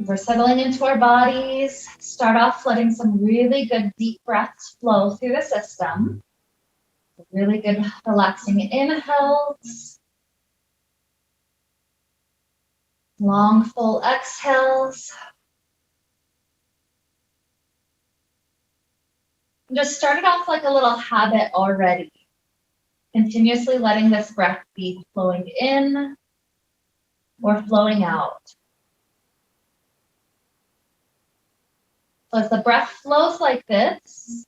We're settling into our bodies. Start off letting some really good deep breaths flow through the system. Really good relaxing inhales. Long, full exhales. Just start it off like a little habit already. Continuously letting this breath be flowing in or flowing out. So as the breath flows like this,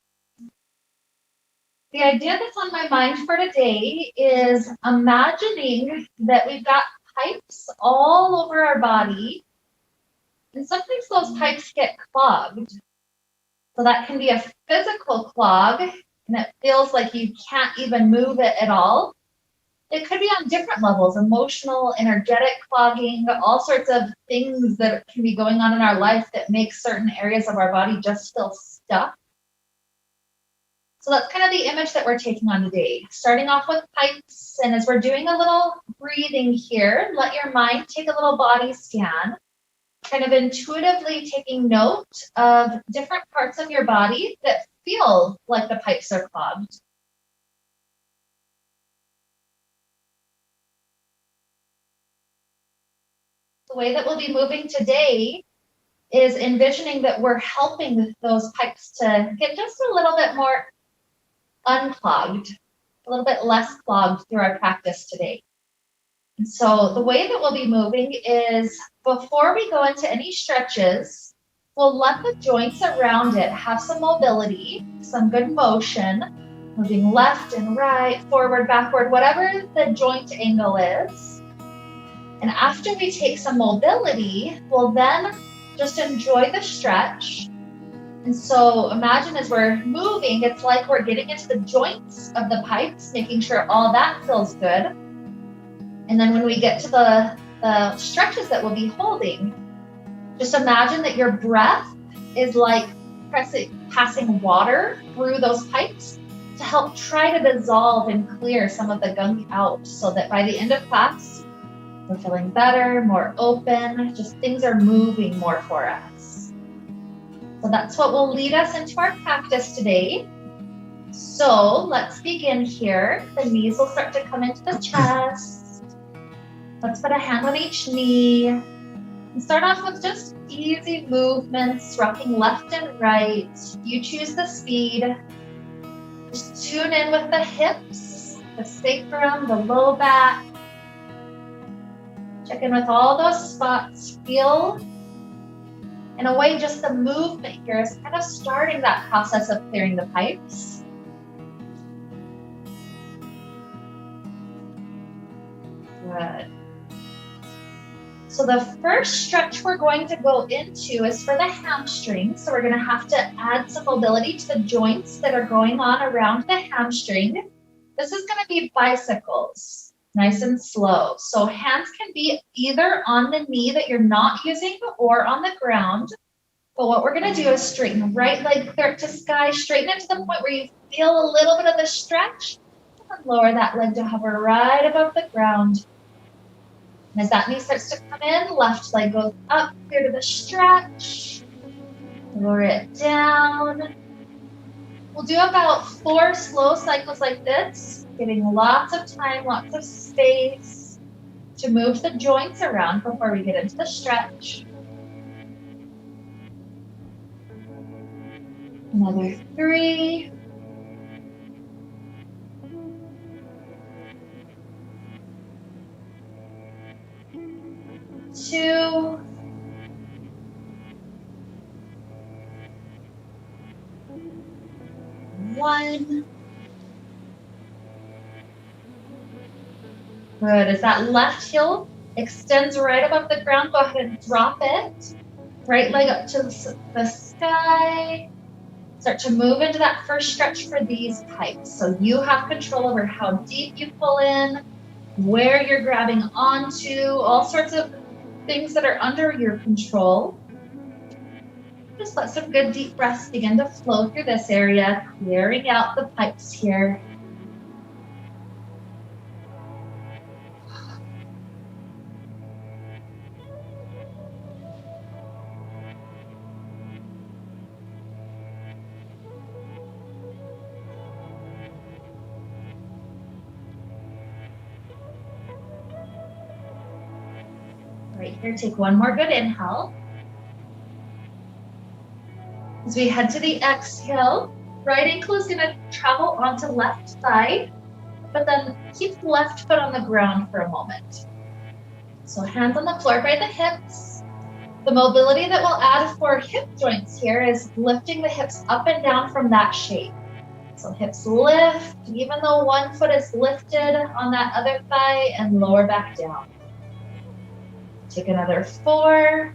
the idea that's on my mind for today is imagining that we've got pipes all over our body, and sometimes those pipes get clogged. So that can be a physical clog, and it feels like you can't even move it at all. It could be on different levels, emotional, energetic clogging, all sorts of things that can be going on in our life that make certain areas of our body just feel stuck. So that's kind of the image that we're taking on today. Starting off with pipes, and as we're doing a little breathing here, let your mind take a little body scan, kind of intuitively taking note of different parts of your body that feel like the pipes are clogged. The way that we'll be moving today is envisioning that we're helping those pipes to get just a little bit more unclogged, a little bit less clogged through our practice today. And so the way that we'll be moving is before we go into any stretches, we'll let the joints around it have some mobility, some good motion, moving left and right, forward, backward, whatever the joint angle is. And after we take some mobility, we'll then just enjoy the stretch. And so imagine as we're moving, it's like we're getting into the joints of the pipes, making sure all that feels good. And then when we get to the stretches that we'll be holding, just imagine that your breath is like passing water through those pipes to help try to dissolve and clear some of the gunk out, so that by the end of class, we're feeling better, more open, just things are moving more for us. So that's what will lead us into our practice today. So let's begin here. The knees will start to come into the chest. Let's put a hand on each knee. And start off with just easy movements, rocking left and right. You choose the speed. Just tune in with the hips, the sacrum, the low back. Check in with all those spots. Feel, in a way, just the movement here is kind of starting that process of clearing the pipes. Good. So the first stretch we're going to go into is for the hamstring. So we're going to have to add some mobility to the joints that are going on around the hamstring. This is going to be bicycles. Nice and slow. So hands can be either on the knee that you're not using or on the ground. But what we're going to do is straighten right leg clear up to sky, straighten it to the point where you feel a little bit of the stretch, and lower that leg to hover right above the ground. And as that knee starts to come in, left leg goes up, clear to the stretch. Lower it down. We'll do about 4 slow cycles like this, giving lots of time, lots of space to move the joints around before we get into the stretch. Another 3. 2. 1. Good. As that left heel extends right above the ground, go ahead and drop it. Right leg up to the sky. Start to move into that first stretch for these pipes. So you have control over how deep you pull in, where you're grabbing onto, all sorts of things that are under your control. Just let some good deep breaths begin to flow through this area, clearing out the pipes here. Right here, take one more good inhale. As we head to the exhale, right ankle is going to travel onto left thigh, but then keep left foot on the ground for a moment. So hands on the floor by the hips. The mobility that we'll add for hip joints here is lifting the hips up and down from that shape. So hips lift, even though one foot is lifted on that other thigh, and lower back down. Take another 4.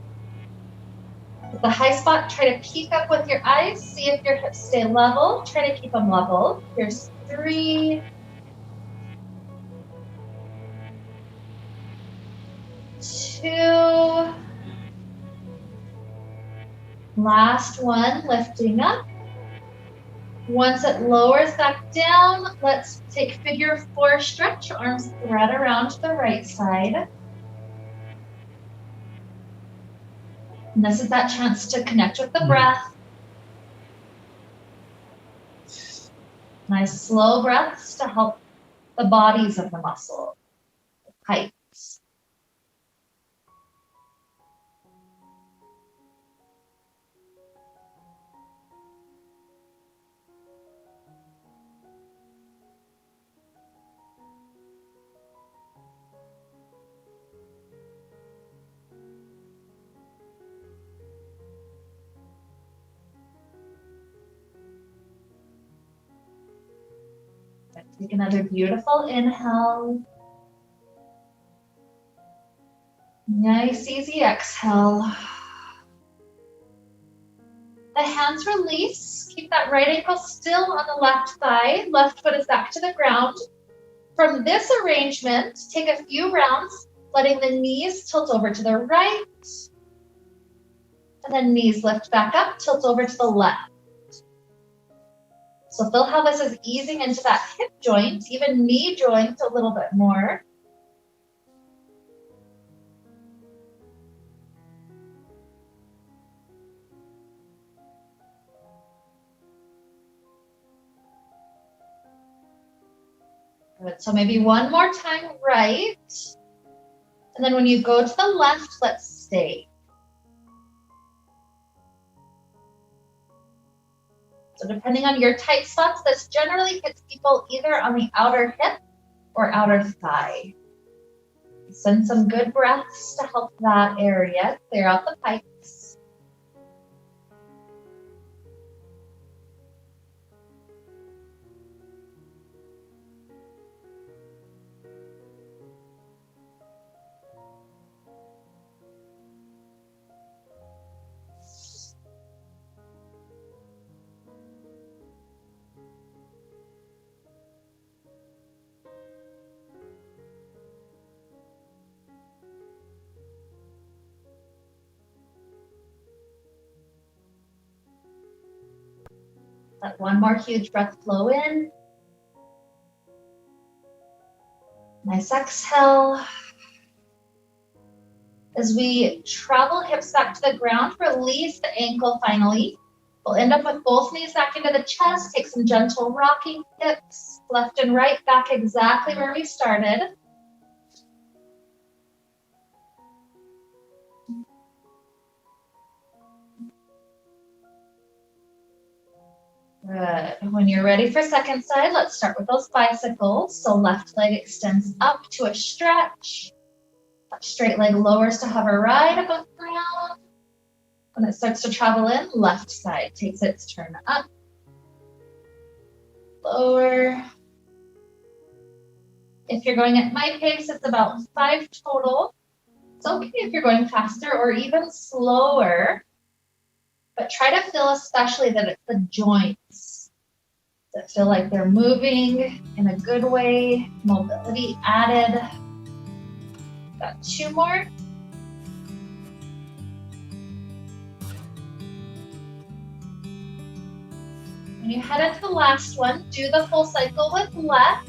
At the high spot, try to peek up with your eyes. See if your hips stay level. Try to keep them level. Here's 3. 2. Last one, lifting up. Once it lowers back down, let's take figure 4 stretch. Arms thread around to the right side. And this is that chance to connect with the breath. Nice slow breaths to help the bodies of the muscle. Heights. Take another beautiful inhale. Nice, easy exhale. The hands release. Keep that right ankle still on the left thigh. Left foot is back to the ground. From this arrangement, take a few rounds, letting the knees tilt over to the right. And then knees lift back up, tilt over to the left. So feel how this is easing into that hip joint, even knee joint a little bit more. Good. So maybe one more time right. And then when you go to the left, let's stay. So depending on your tight spots, this generally hits people either on the outer hip or outer thigh. Send some good breaths to help that area clear out the pipes. Let one more huge breath flow in. Nice exhale. As we travel hips back to the ground, release the ankle finally. We'll end up with both knees back into the chest. Take some gentle rocking hips, left and right, back exactly where we started. Good. When you're ready for second side, let's start with those bicycles. So left leg extends up to a stretch. That straight leg lowers to hover right above ground. When it starts to travel in, left side takes its turn up. Lower. If you're going at my pace, it's about 5 total. It's okay if you're going faster or even slower. But try to feel especially that it's the joints that feel like they're moving in a good way, mobility added. Got 2 more. When you head into the last one, do the full cycle with left.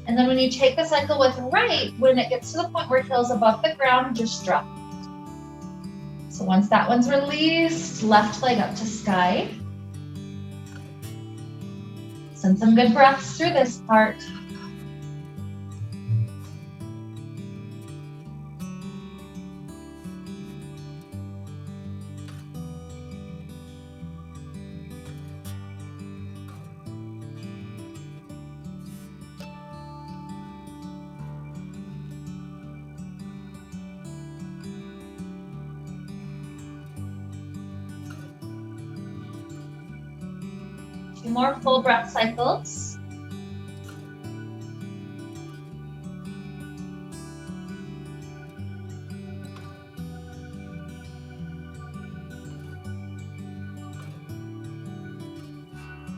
And then when you take the cycle with right, when it gets to the point where heel's above the ground, just drop. So once that one's released, left leg up to sky. Send some good breaths through this part. 2 more full breath cycles.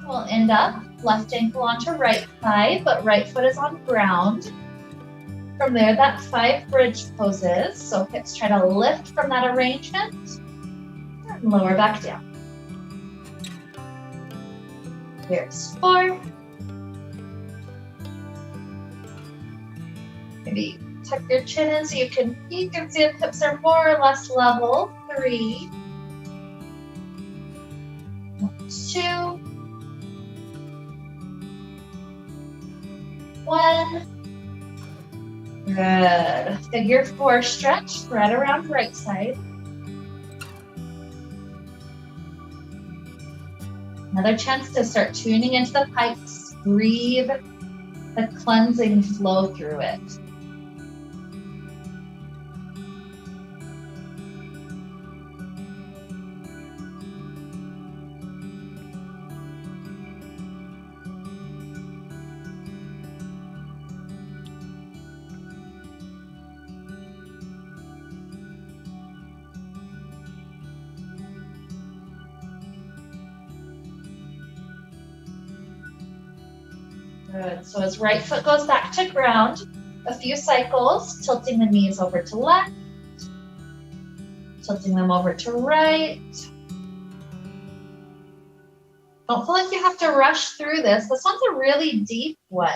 We'll end up left ankle onto right thigh, but right foot is on ground. From there, that 5 bridge poses. So hips try to lift from that arrangement and lower back down. Here's 4. Maybe tuck your chin in so you can peek and see if hips are more or less level. 3, 2, 1. Good. Figure 4 stretch, spread around right side. Another chance to start tuning into the pipes. Breathe the cleansing flow through it. Good. So as right foot goes back to ground, a few cycles, tilting the knees over to left, tilting them over to right. Don't feel like you have to rush through this. This one's a really deep one.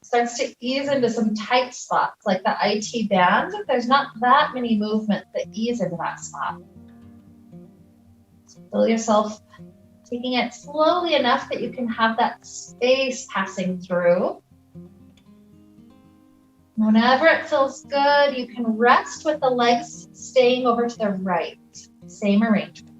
Starts to ease into some tight spots, like the IT band. There's not that many movements that ease into that spot. So feel yourself taking it slowly enough that you can have that space passing through. Whenever it feels good, you can rest with the legs staying over to the right. Same arrangement.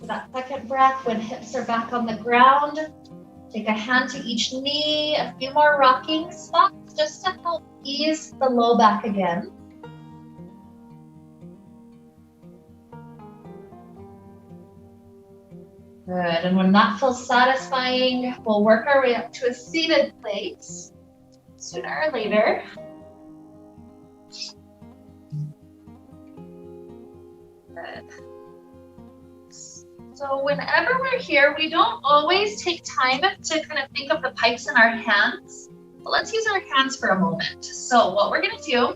That second breath, when hips are back on the ground, take a hand to each knee, a few more rocking spots just to help ease the low back again. Good, and when that feels satisfying, we'll work our way up to a seated place sooner or later. Good. So whenever we're here, we don't always take time to kind of think of the pipes in our hands, but let's use our hands for a moment. So what we're gonna do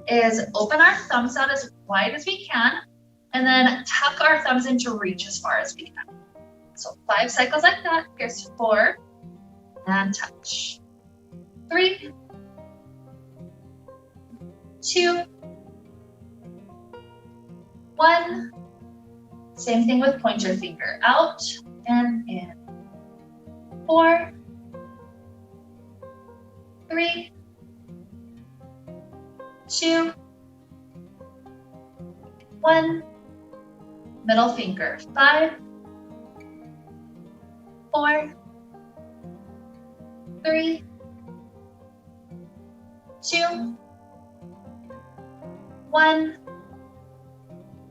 is open our thumbs out as wide as we can, and then tuck our thumbs into reach as far as we can. So 5 cycles like that. Here's 4, and touch. 3, 2, 1. Same thing with pointer finger, out and in. 4, 3, 2, 1. Middle finger, 5, 4, 3, 2, 1.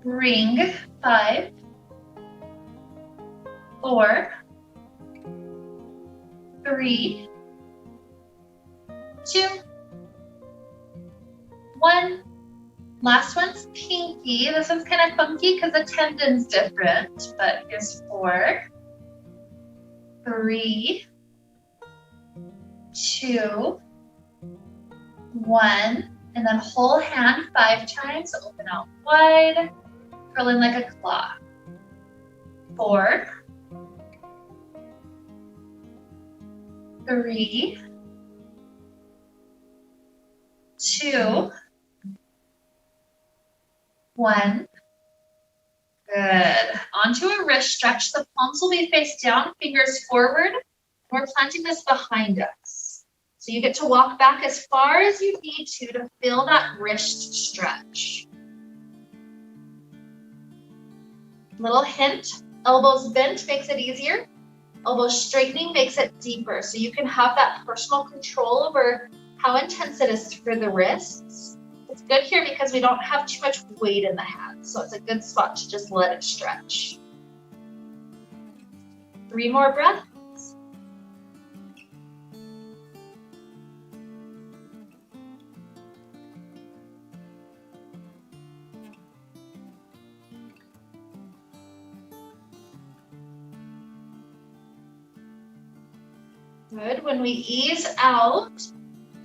Ring, 5, 4, 3, 2, 1. Last one's pinky. This one's kind of funky because the tendon's different, but here's 4, 3, 2, 1. And then whole hand 5 times, open out wide, curl in like a claw. 4, 3, 2, 1. Good. Onto a wrist stretch. The palms will be face down, fingers forward. We're planting this behind us. So you get to walk back as far as you need to feel that wrist stretch. Little hint, elbows bent makes it easier. Elbows straightening makes it deeper. So you can have that personal control over how intense it is for the wrists. It's good here because we don't have too much weight in the hands. So it's a good spot to just let it stretch. 3 more breaths. Good. When we ease out,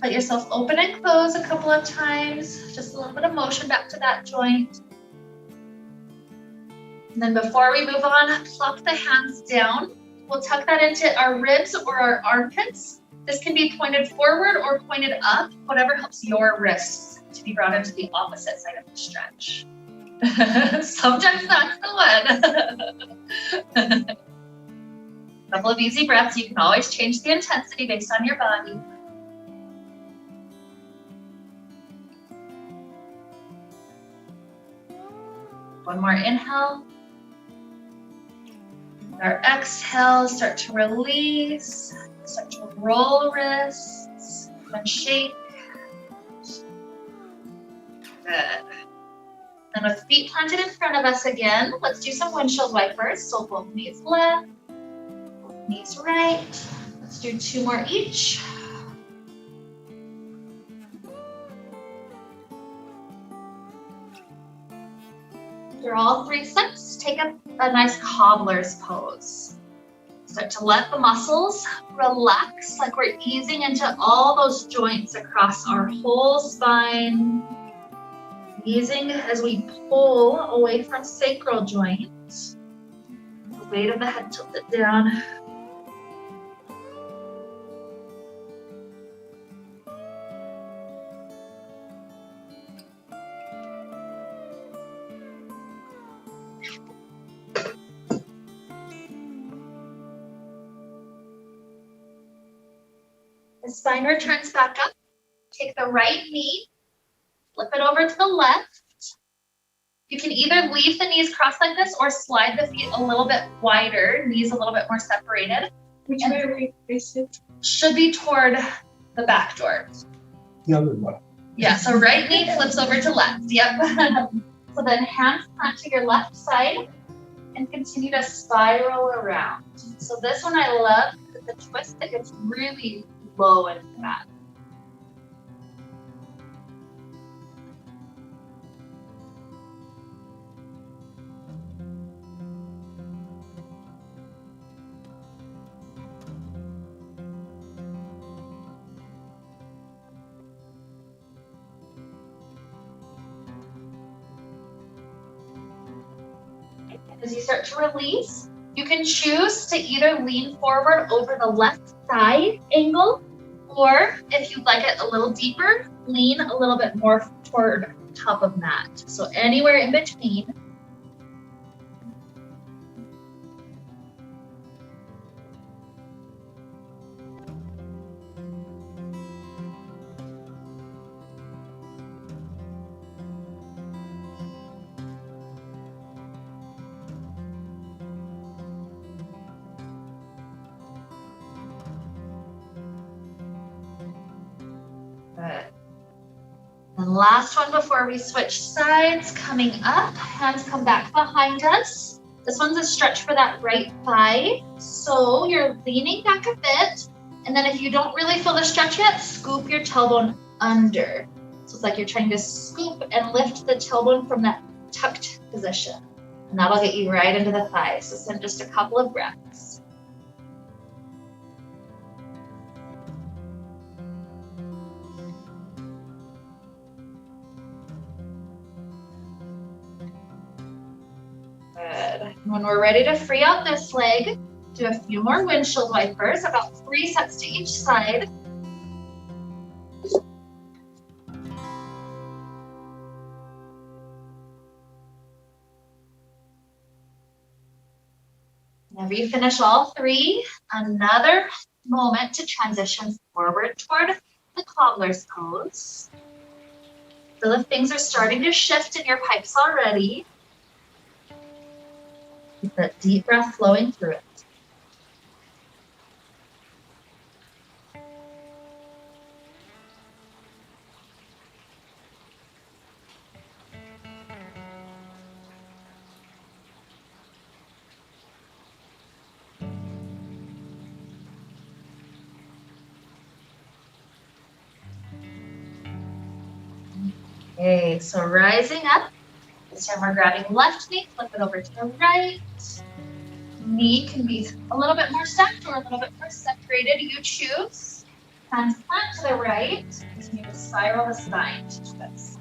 let yourself open and close a couple of times. Just a little bit of motion back to that joint. And then before we move on, plop the hands down. We'll tuck that into our ribs or our armpits. This can be pointed forward or pointed up, whatever helps your wrists to be brought into the opposite side of the stretch. Sometimes that's the one. Couple of easy breaths. You can always change the intensity based on your body. One more inhale. Our exhale, start to release, start to roll wrists, and shake. Good. And with feet planted in front of us again, let's do some windshield wipers. So both knees left, both knees right. Let's do 2 more each. After all 3 sets, take a nice cobbler's pose. Start to let the muscles relax, like we're easing into all those joints across our whole spine. Easing as we pull away from sacral joints. The weight of the head tilted down. The spine returns back up. Take the right knee, flip it over to the left. You can either leave the knees crossed like this or slide the feet a little bit wider, knees a little bit more separated. Which way are we facing? Should be toward the back door. The other one. Yeah, so right knee flips over to left. Yep. So then hands plant to your left side and continue to spiral around. So this one I love because the twist, it gets really low and fat. As you start to release, you can choose to either lean forward over the left thigh angle, or if you'd like it a little deeper, lean a little bit more toward top of mat. So anywhere in between. Good. And last one before we switch sides, coming up, hands come back behind us. This one's a stretch for that right thigh. So you're leaning back a bit. And then if you don't really feel the stretch yet, scoop your tailbone under. So it's like you're trying to scoop and lift the tailbone from that tucked position. And that'll get you right into the thighs. So send just a couple of breaths. When we're ready to free out this leg, do a few more windshield wipers, about 3 sets to each side. Whenever you finish all 3, another moment to transition forward toward the cobbler's pose. Feel if things are starting to shift in your pipes already. Keep that deep breath flowing through it. Okay, so rising up. This time we're grabbing left knee, flip it over to the right. Knee can be a little bit more stacked or a little bit more separated. You choose. Hands flat to the right. Continue to spiral the spine to twist.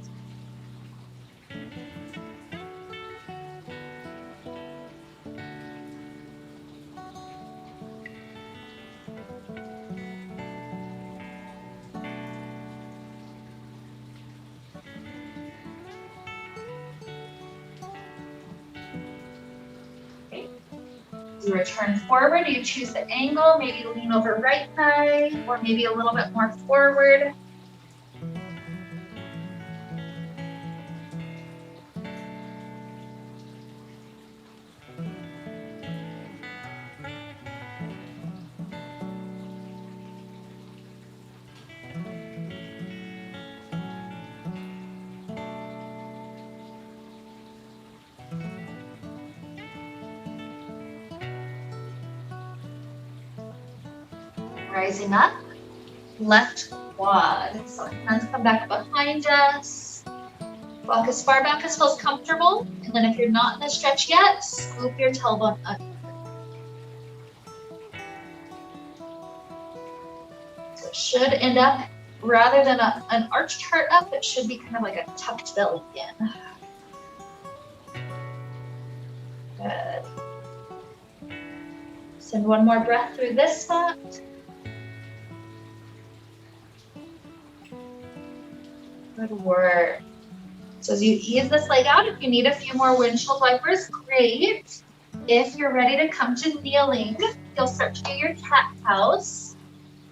You return forward, you choose the angle, maybe lean over right thigh, or maybe a little bit more forward. Rising up, left quad. So hands come back behind us. Walk as far back as feels comfortable. And then if you're not in the stretch yet, scoop your tailbone up. So it should end up, rather than an arched heart up, it should be kind of like a tucked belly in. Good. Send one more breath through this spot. Good work. So as you ease this leg out, if you need a few more windshield wipers, great. If you're ready to come to kneeling, you'll start to do your cat-cows.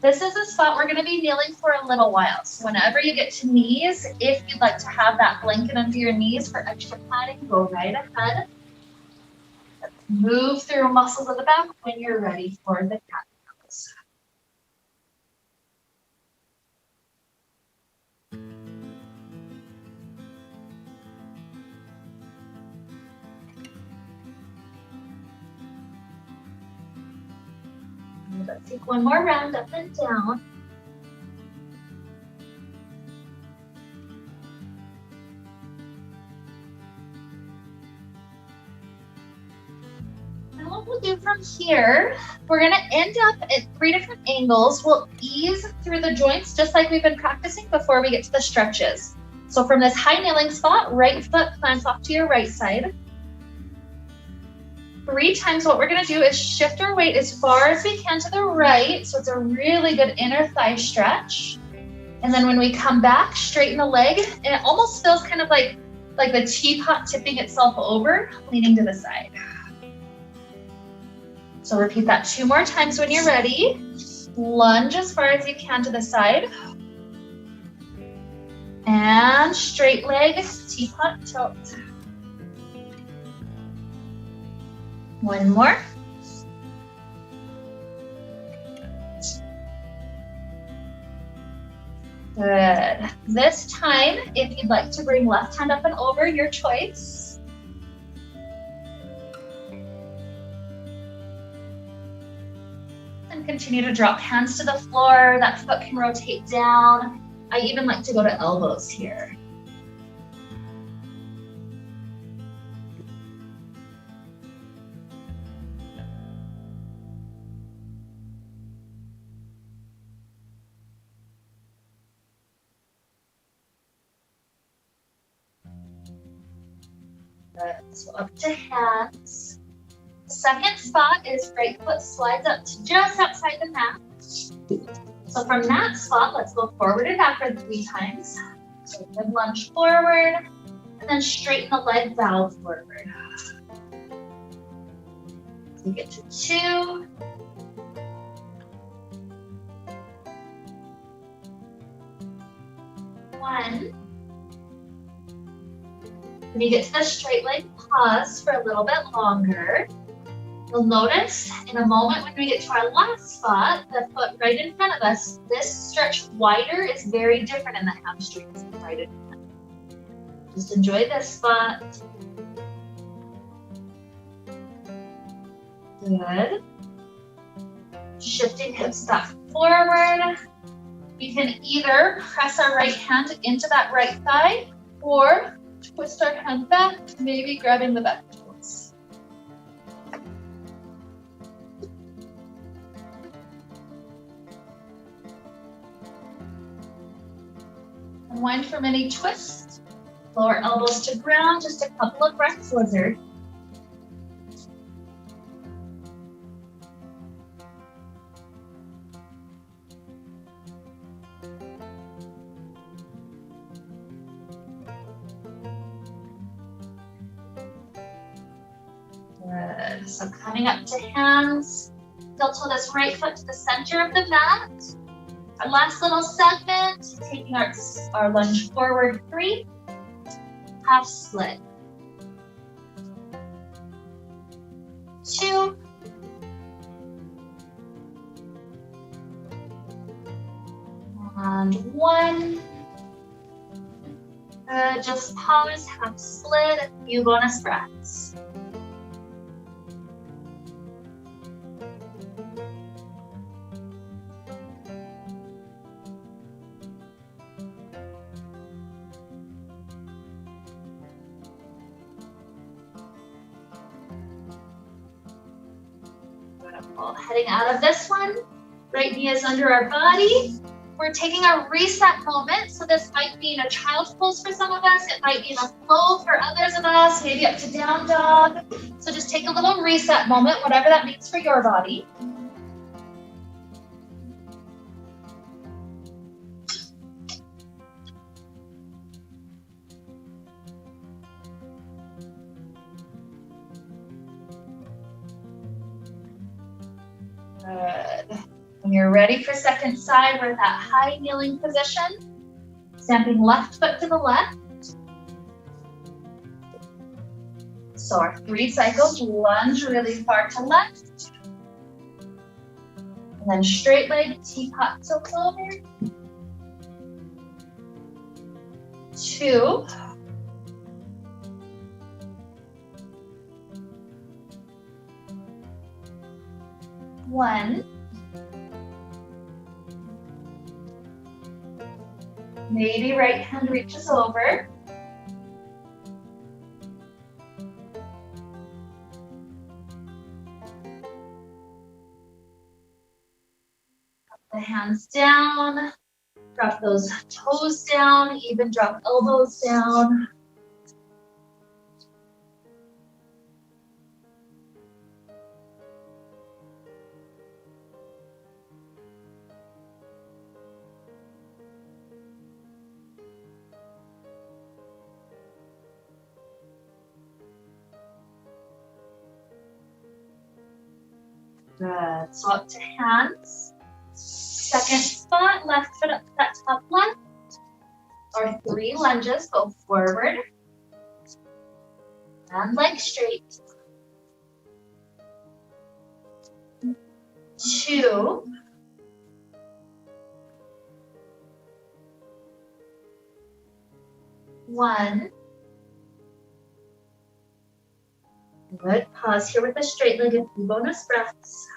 This is a spot we're gonna be kneeling for a little while. So whenever you get to knees, if you'd like to have that blanket under your knees for extra padding, go right ahead. Move through muscles of the back when you're ready for the cat-cows. Let's take one more round up and down. And what we'll do from here, we're gonna end up at 3 different angles. We'll ease through the joints just like we've been practicing before we get to the stretches. So from this high kneeling spot, right foot plants off to your right side. 3 times what we're gonna do is shift our weight as far as we can to the right. So it's a really good inner thigh stretch. And then when we come back, straighten the leg, and it almost feels kind of like the teapot tipping itself over, leaning to the side. So repeat that 2 more times when you're ready. Lunge as far as you can to the side. And straight leg, teapot tilt. One more. Good. This time, if you'd like to bring left hand up and over, your choice. And continue to drop hands to the floor. That foot can rotate down. I even like to go to elbows here. Good. So up to hands. second spot is right foot slides up to just outside the mat. So from that spot, let's go forward and backward 3 times. So good lunge forward, and then straighten the leg, bow forward. So we get to 2. 1. When you get to the straight leg, pause for a little bit longer. You'll notice in a moment when we get to our last spot, the foot right in front of us, this stretch wider is very different in the hamstrings right in front. Just enjoy this spot. Good. Shifting hips back forward. We can either press our right hand into that right thigh or twist our hand back, maybe grabbing the back toes. Unwind from any twist. Lower elbows to ground, just a couple of breaths, lizard. Good. So coming up to hands, tilt this right foot to the center of the mat. Our last little segment, taking our lunge forward 3, half split. 2. And 1. Just pause, half split, a few bonus breaths. Heading out of this one, right knee is under our body. We're taking a reset moment. So this might be in a child's pose for some of us. It might be in a flow for others of us, maybe up to down dog. So just take a little reset moment, whatever that means for your body. Good. When you're ready for second side, we're at that high kneeling position. Stamping left foot to the left. So our 3 cycles, lunge really far to left. And then straight leg, teapot tilt over. 2. 1. Maybe right hand reaches over. The hands down. Drop those toes down, even drop elbows down. Good. So up to hands. Second spot, left foot up to that top left. Or 3 lunges, go forward. And leg straight. 2. 1. Good. Pause here with a straight leg, a few bonus breaths.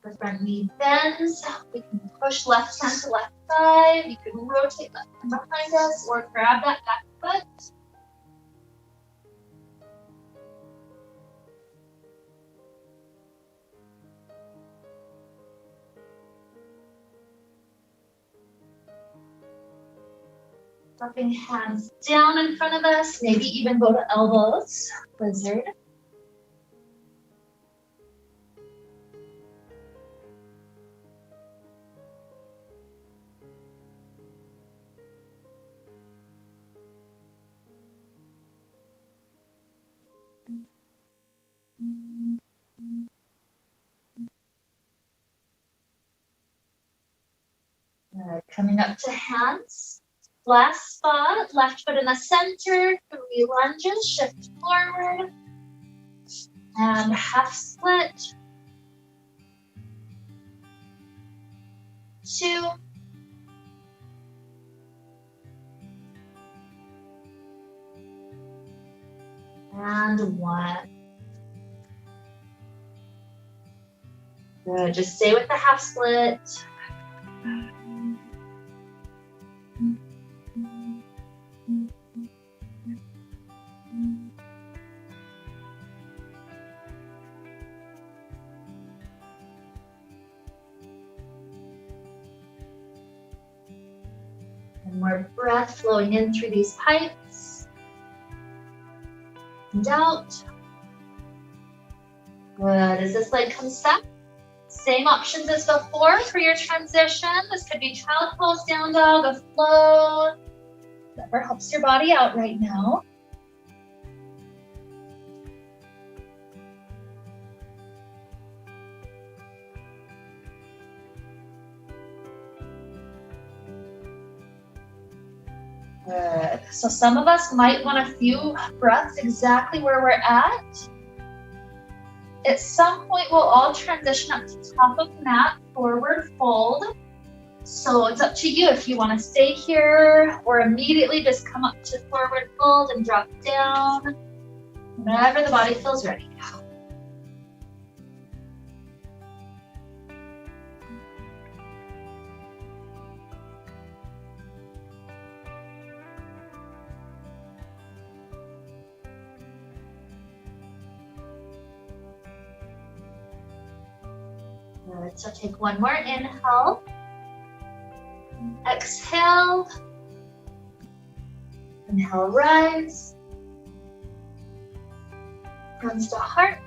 The front knee bends. We can push left hand to left thigh. We can rotate left hand behind us or grab that back foot. Dropping hands down in front of us, maybe even go to elbows, lizard. Good. Coming up to hands. Last spot, left foot in the center, 3 lunges, shift forward. And half split. 2. And 1. Good, just stay with the half split. And more breath flowing in through these pipes. And out. Good, as this leg comes up. Same options as before for your transition. This could be child pose, down dog, a flow. Whatever helps your body out right now. Good. So some of us might want a few breaths exactly where we're at. At some point, we'll all transition up to top of mat, forward fold. So it's up to you if you want to stay here or immediately just come up to forward fold and drop down. Whenever the body feels ready. Good. So take one more inhale. Exhale. Inhale, rise. Hands to heart.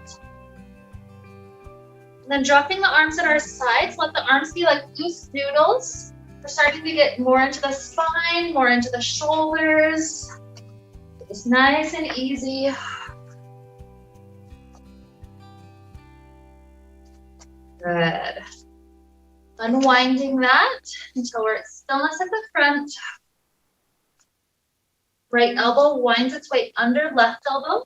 And then dropping the arms at our sides. Let the arms be like loose noodles. We're starting to get more into the spine, more into the shoulders. It's nice and easy. Good. Unwinding that until we're at stillness at the front. Right elbow winds its way under left elbow.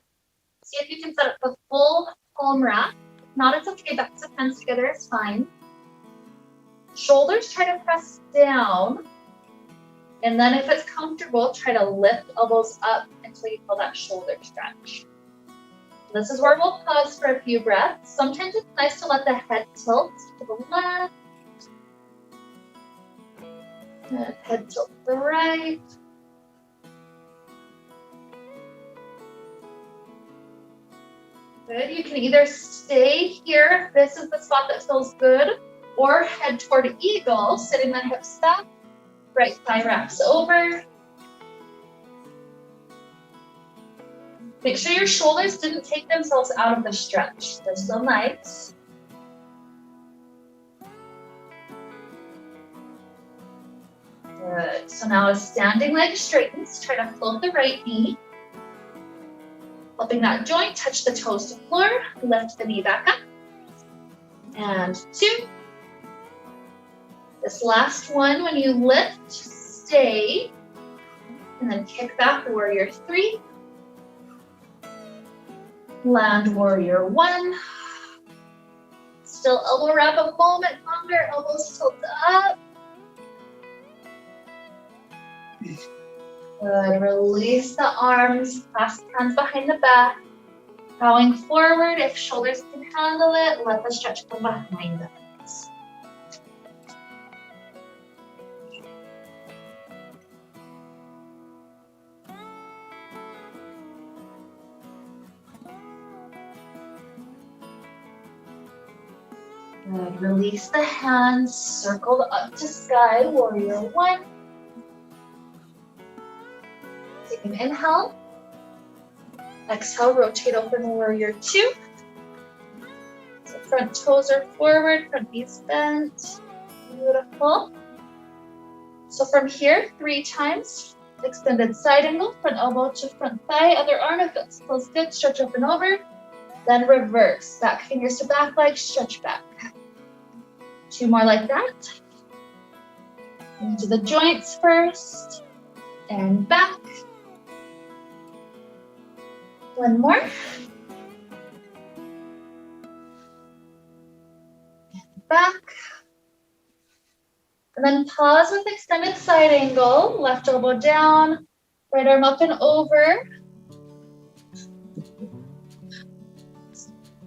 See if you can set up the full palm wrap. If not, it's okay. Back to hands together is fine. Shoulders try to press down. And then if it's comfortable, try to lift elbows up until you feel that shoulder stretch. This is where we'll pause for a few breaths. Sometimes it's nice to let the head tilt to the left. And head tilt to the right. Good. You can either stay here if this is the spot that feels good, or head toward eagle, sitting the hips back. Right thigh wraps over. Make sure your shoulders didn't take themselves out of the stretch. They're still nice. Good. So now as standing leg straightens, try to float the right knee. Helping that joint touch the toes to floor. Lift the knee back up. And 2. This last one, when you lift, stay. And then kick back, warrior 3. Land, warrior 1. Still elbow wrap a moment longer, elbows tilt up. Good, release the arms, clasp hands behind the back. Bowing forward, if shoulders can handle it, let the stretch come behind us. Good. Release the hands, circle up to sky, warrior 1. Inhale. Exhale, rotate open warrior two. So front toes are forward, front knees bent. Beautiful. So from here, 3 times. Extended side angle, front elbow to front thigh, other arm if it feels good, stretch up and over. Then reverse, back fingers to back leg, stretch back. 2 more like that. Into the joints first, and back. 1 more. And back. And then pause with extended side angle, left elbow down, right arm up and over.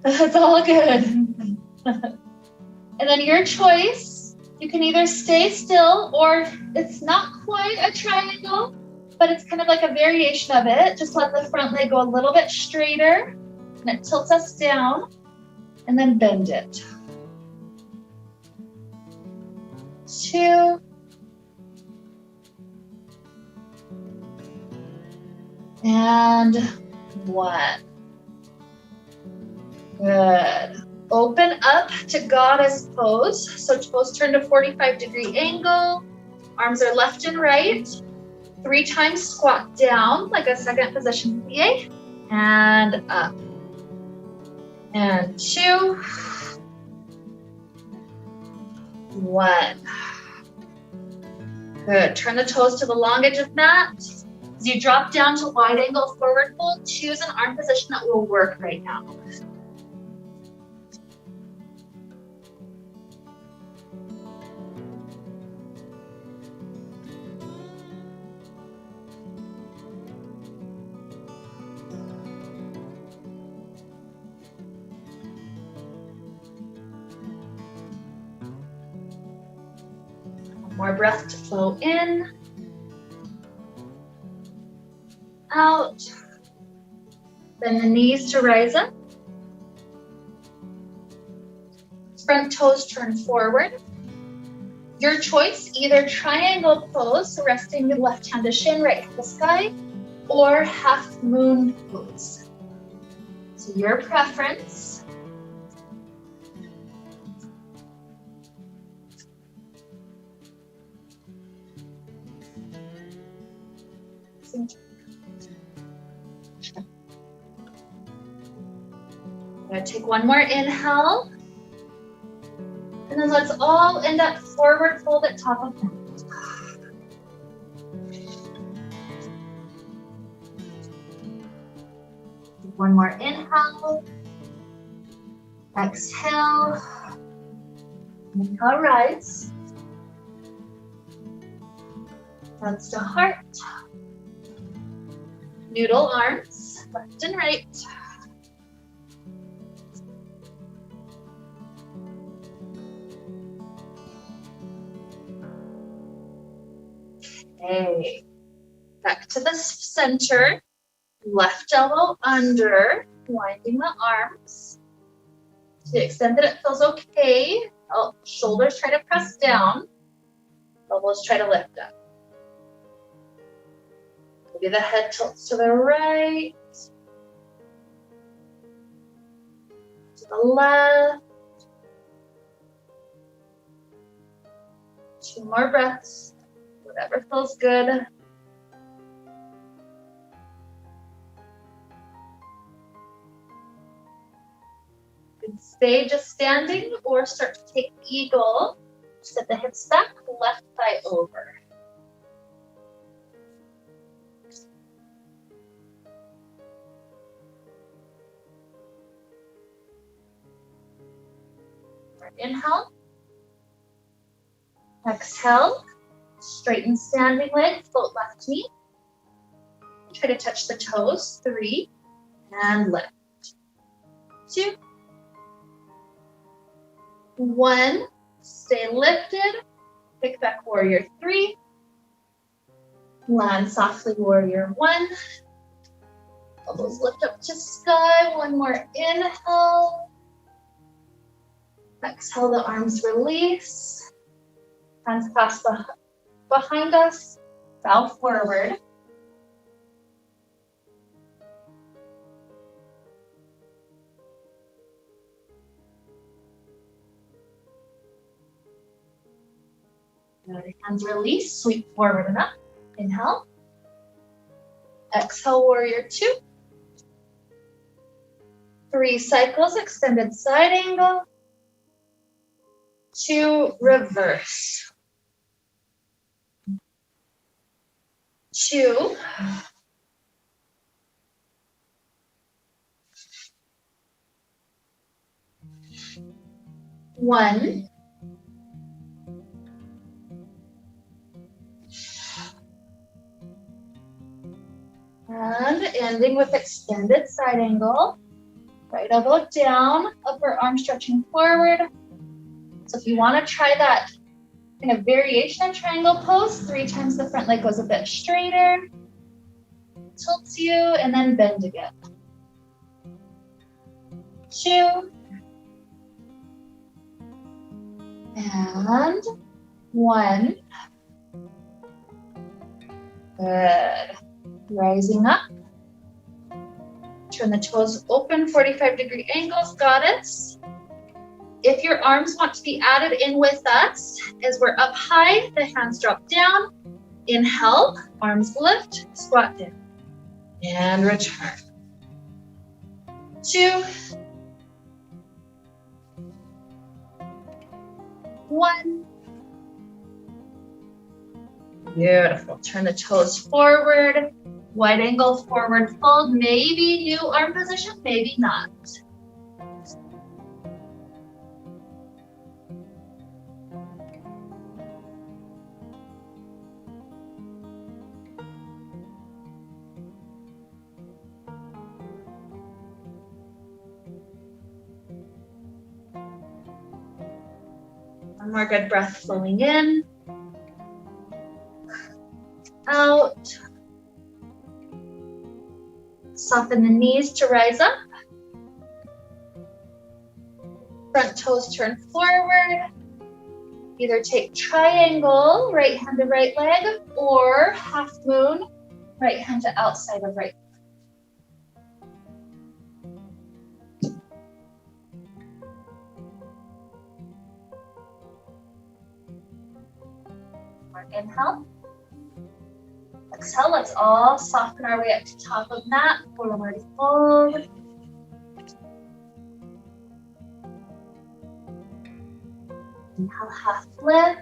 That's all good. And then your choice, you can either stay still or it's not quite a triangle, but it's kind of like a variation of it. Just let the front leg go a little bit straighter and it tilts us down and then bend it. 2. And 1. Good. Open up to goddess pose. So toes turn to 45-degree angle. Arms are left and right. 3 times squat down like a second position PA. And up. And 2. 1. Good. Turn the toes to the long edge of mat. As you drop down to wide angle forward fold, choose an arm position that will work right now. More breath to flow in, out, bend the knees to rise up. Front toes turn forward. Your choice, either triangle pose, so resting the left hand to shin, right to the sky, or half moon pose. So your preference. I'm going to take 1 more inhale. And then let's all end up forward fold at top of mat. Take 1 more inhale. Exhale. Inhale, rise. Hands to heart. Noodle arms, left and right. Okay, back to the center, left elbow under, winding the arms. To the extent that it feels okay, shoulders try to press down, elbows try to lift up. Maybe the head tilts to the right, to the left. 2 more breaths. Whatever feels good. You can stay just standing or start to take eagle. Set the hips back, left thigh over. Inhale. Exhale. Straighten standing leg, float left knee. Try to touch the toes. 3. And lift. 2. 1. Stay lifted. Pick back warrior 3. Land softly warrior 1. Elbows lift up to sky. 1 more inhale. Exhale, the arms release. Hands clasp behind us, bow forward. Good. Hands release, sweep forward and up. Inhale. Exhale, warrior two. 3 cycles, extended side angle. 2, reverse. 2. 1. And ending with extended side angle. Right elbow down, upper arm stretching forward. So if you want to try that kind of variation of triangle pose, 3 times the front leg goes a bit straighter, tilts you, and then bend again. 2. And 1. Good. Rising up. Turn the toes open, 45-degree angles, goddess. If your arms want to be added in with us, as we're up high, the hands drop down. Inhale, arms lift, squat down. And return. 2. 1. Beautiful. Turn the toes forward. Wide angle forward fold. Maybe new arm position, maybe not. One more good breath flowing in. Out. Soften the knees to rise up. Front toes turn forward. Either take triangle, right hand to right leg, or half moon, right hand to outside of right. Inhale. Exhale, let's all soften our way up to top of mat, forward fold. Inhale, half lift.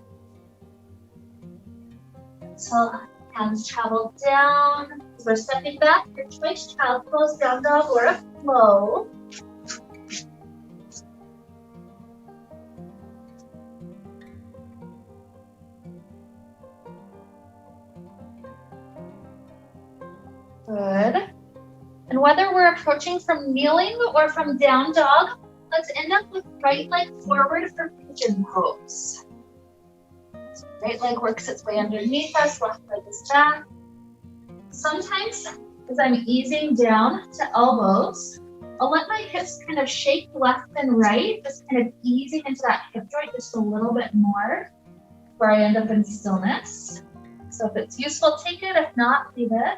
Exhale, hands travel down. As we're stepping back, your choice, child pose, down dog, or a flow. Good. And whether we're approaching from kneeling or from down dog, let's end up with right leg forward for pigeon pose. So right leg works its way underneath us, left leg is back. Sometimes, as I'm easing down to elbows, I'll let my hips kind of shake left and right, just kind of easing into that hip joint just a little bit more before I end up in stillness. So if it's useful, take it. If not, leave it.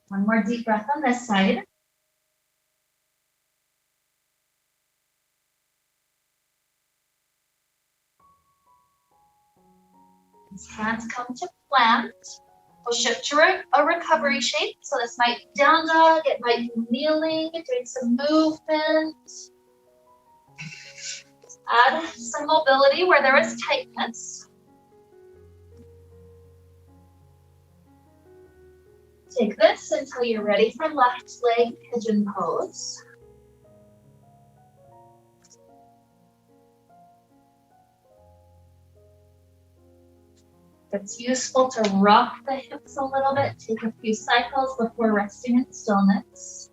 One more deep breath on this side. As hands come to plant, we'll shift to a recovery shape. So this might be down dog, it might be kneeling, doing some movement. Add some mobility where there is tightness. Take this until you're ready for left leg pigeon pose. It's useful to rock the hips a little bit, take a few cycles before resting in stillness.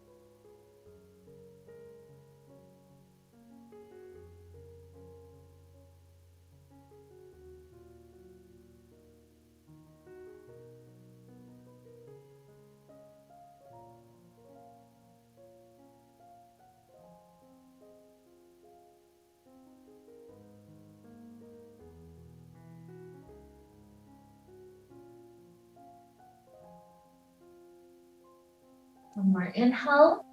One more inhale.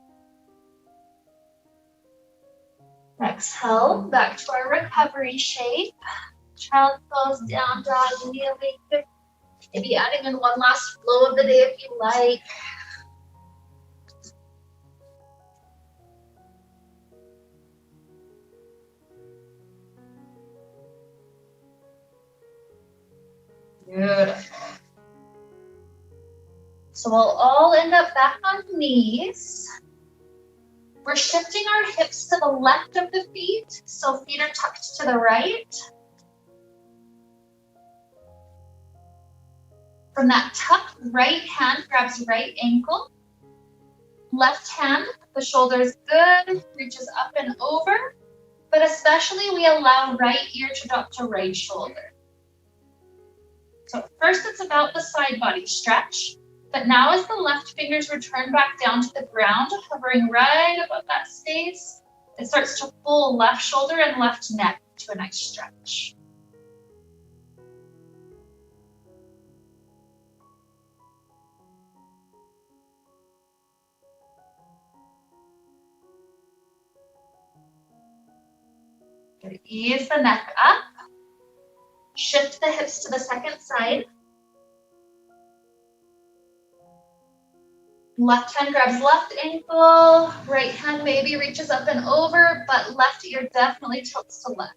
Exhale, back to our recovery shape. Child pose, down dog, kneeling. Maybe adding in one last flow of the day if you like. Beautiful. So we'll all end up back on knees. We're shifting our hips to the left of the feet, so feet are tucked to the right. From that tucked right hand grabs right ankle. Left hand, the shoulder's good, reaches up and over, but especially we allow right ear to drop to right shoulder. So first it's about the side body stretch, but now as the left fingers return back down to the ground, hovering right above that space, it starts to pull left shoulder and left neck to a nice stretch. Good. Ease the neck up. Shift the hips to the second side. Left hand grabs left ankle, right hand maybe reaches up and over, but left ear definitely tilts to left.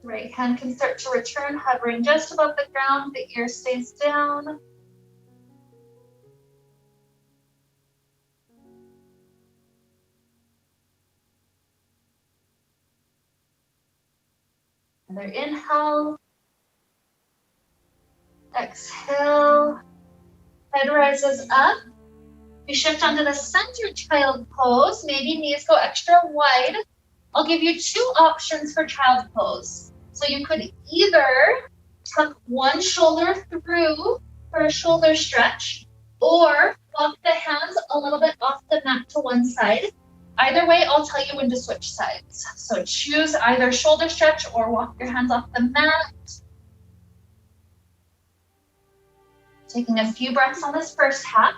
Right hand can start to return, hovering just above the ground, the ear stays down. Another inhale. Exhale. Head rises up. We shift onto the center child pose. Maybe knees go extra wide. I'll give you two options for child pose. So you could either tuck one shoulder through for a shoulder stretch, or walk the hands a little bit off the mat to one side. Either way, I'll tell you when to switch sides. So choose either shoulder stretch or walk your hands off the mat. Taking a few breaths on this first half.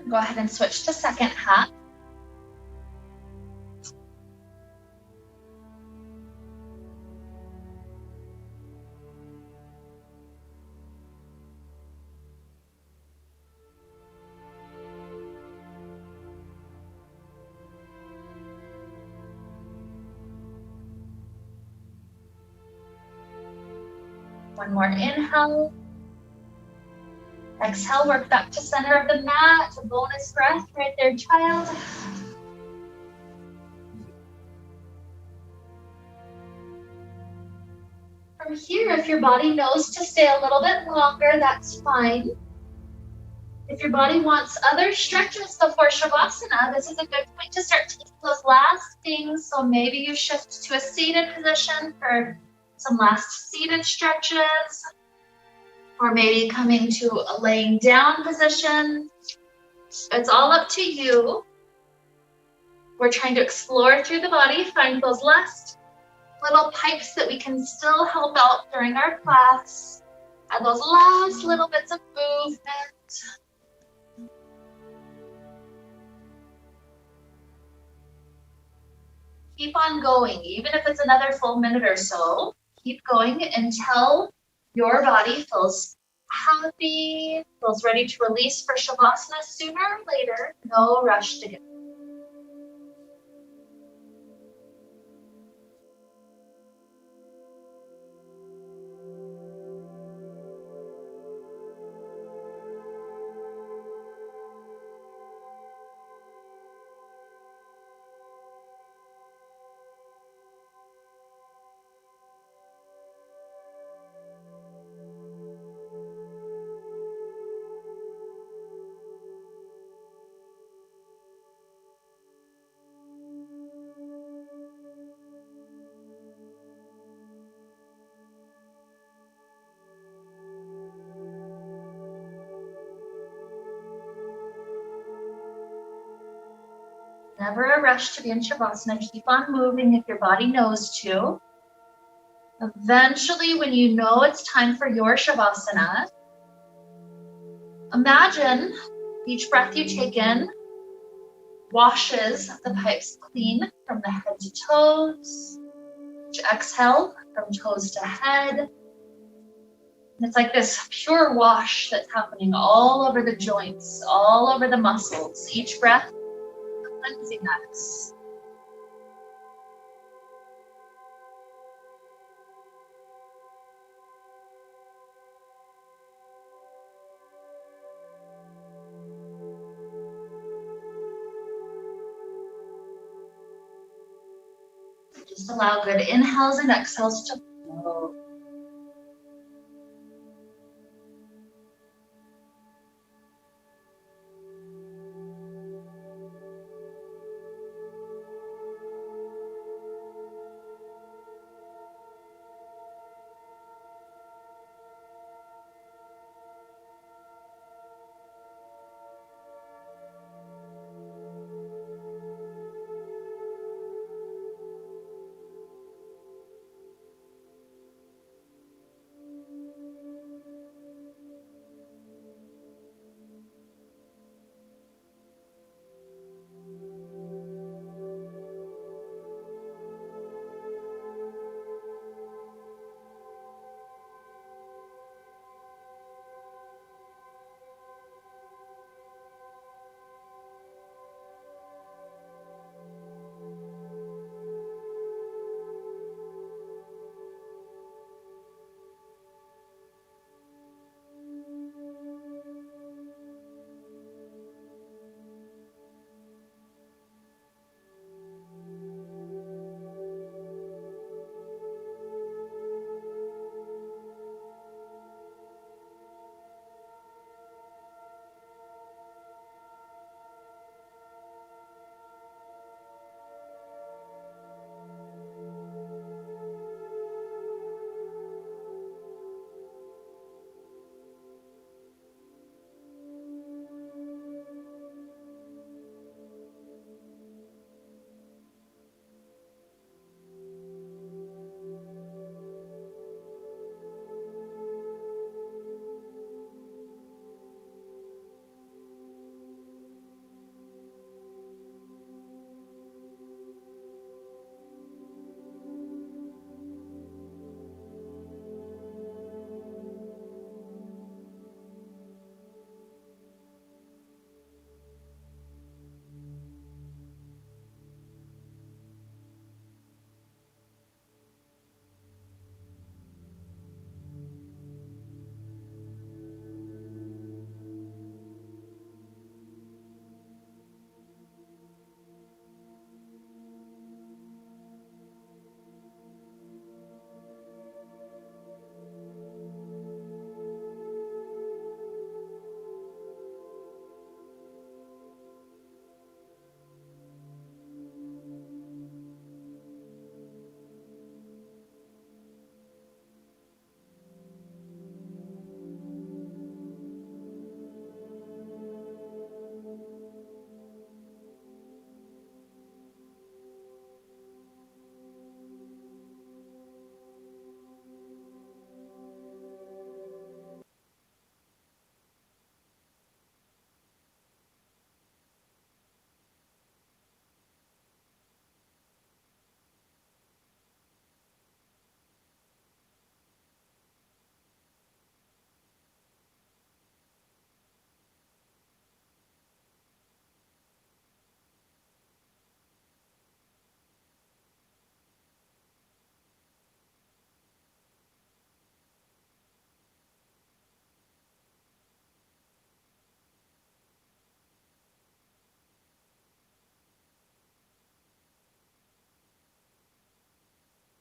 Go ahead and switch to second half. One more inhale. Exhale, work back to center of the mat. A bonus breath right there, child. From here, if your body knows to stay a little bit longer, that's fine. If your body wants other stretches before Shavasana, this is a good point to start taking those last things. So maybe you shift to a seated position for some last seated stretches, or maybe coming to a laying down position. It's all up to you. We're trying to explore through the body, find those last little pipes that we can still help out during our class, and those last little bits of movement. Keep on going, even if it's another full minute or so. Keep going until your body feels happy, feels ready to release for Shavasana sooner or later. No rush to get. never a rush to be in Shavasana. Keep on moving if your body knows to. Eventually, when you know it's time for your Shavasana, imagine each breath you take in washes the pipes clean from the head to toes. Each exhale from toes to head. And it's like this pure wash that's happening all over the joints, all over the muscles. Each breath cleansing us. Just allow good inhales and exhales to flow.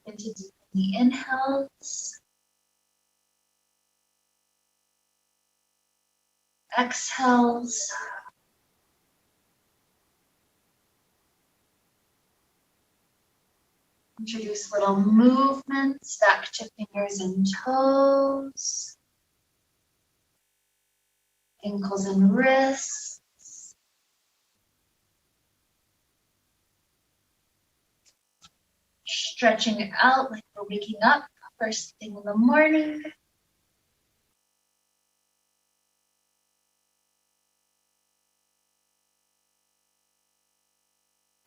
Into deeply inhales, exhales. Introduce little movements back to fingers and toes, ankles and wrists. stretching out like we're waking up first thing in the morning.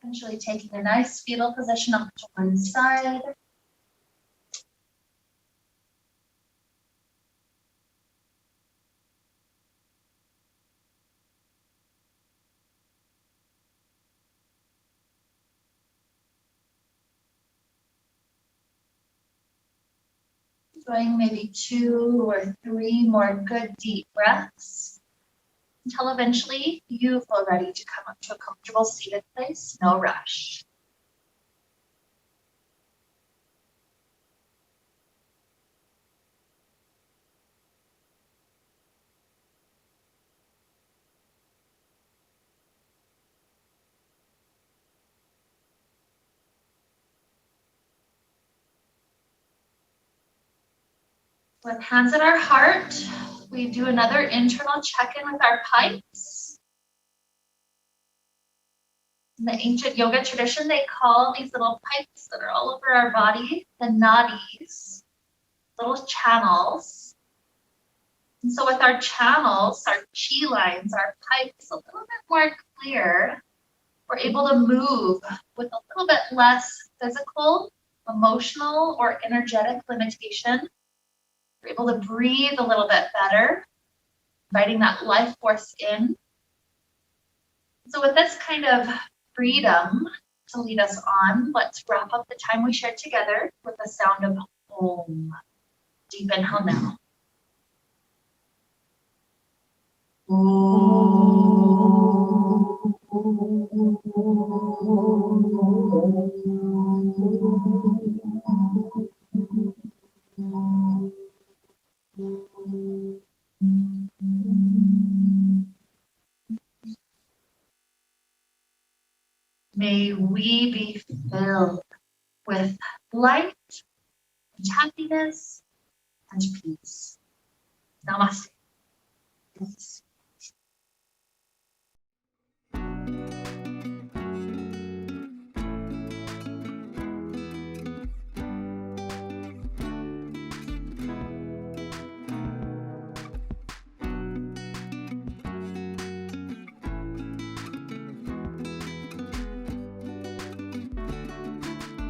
Eventually taking a nice fetal position up to one side. Doing maybe 2 or 3 more good deep breaths until eventually you feel ready to come up to a comfortable seated place, no rush. With hands at our heart, we do another internal check-in with our pipes. In the ancient yoga tradition, they call these little pipes that are all over our body the nadis, little channels. And so with our channels, our chi lines, our pipes a little bit more clear, we're able to move with a little bit less physical, emotional, or energetic limitation. We're able to breathe a little bit better, inviting that life force in. So with this kind of freedom to lead us on, let's wrap up the time we shared together with the sound of Om. Deep inhale now. May we be filled with light, and happiness, and peace. Namaste.